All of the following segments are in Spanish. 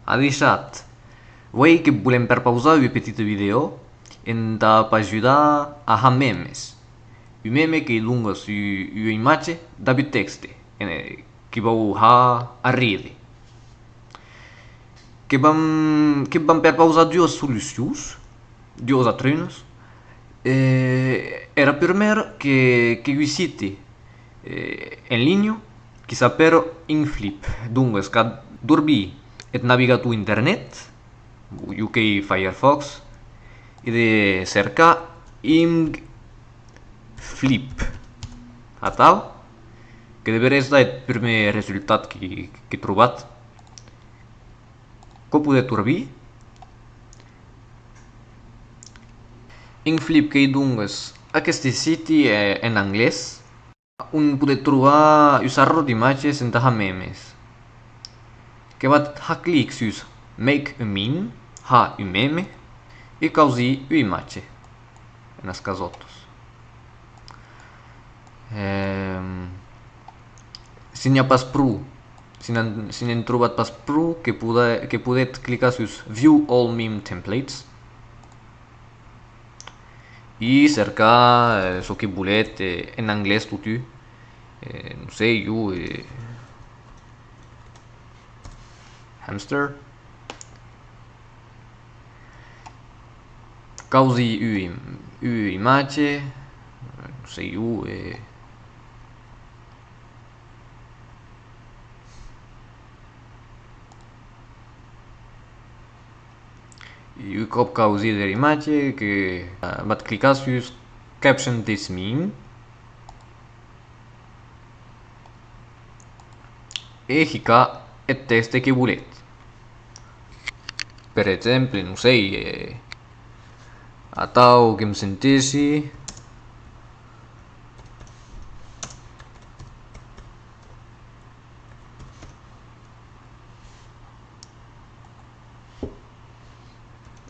Adisat, voi che volem per pausare un petit video e da ajudar a memes. Un meme che è lungo su un'immagine da più testo che va a ridere. Che van per pausare due soluzioni, due attributi. Era primeiro que o site em linha que sapero in flip. Dunque, ska dorbi et navigato internet, UK Firefox, e de cercar in flip. A tal, que deveria estar o primeiro resultado que trobat. Copo de turbi. In flip que dunques, aquest siti en anglès, un pode trobar us error d'imatges en taha memes. Que bat ha clic sus make a meme, ha un meme, e causi u imatge, en as casotos. Si n'hi ha pas prou, si n'hem trobat pas prou, que podet clicar sus view all meme templates, e cercar so que volet en anglès tutu, non sé, hamster, causi u imatge, non sé, cop causi de imatge que bat clicar sus caption this meme e ficar el testo que volet. Per exemple, non sei, atau que me sentessi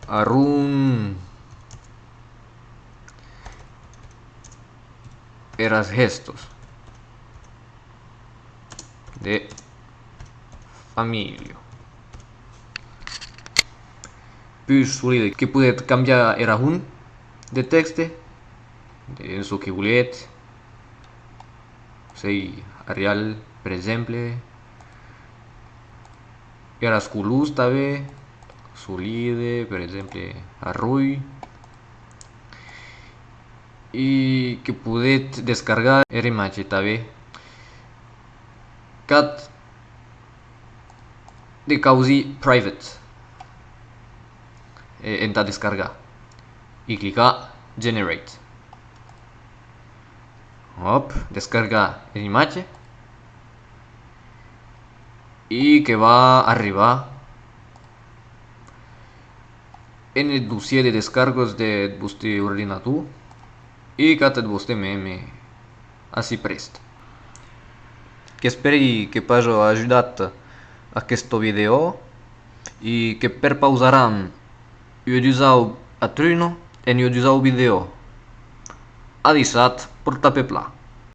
arun eras gestos de família. Plus solide que podet canviar era un de texte de eso que volet, sei Arial, per exemple, eras colors també, solide, per exemple, arrui, e que podet descargar era imatge també. Cat de causi private en ta descargar e clicar generate. Hop, descargar la imatge e que va arribar en el dossier de descargos de vostre ordinador e cat el vostre meme així prest. Que speri que pajo ajudat a questo video e que per pausaran io usau a truno e io usau video. Adisat por tapepla.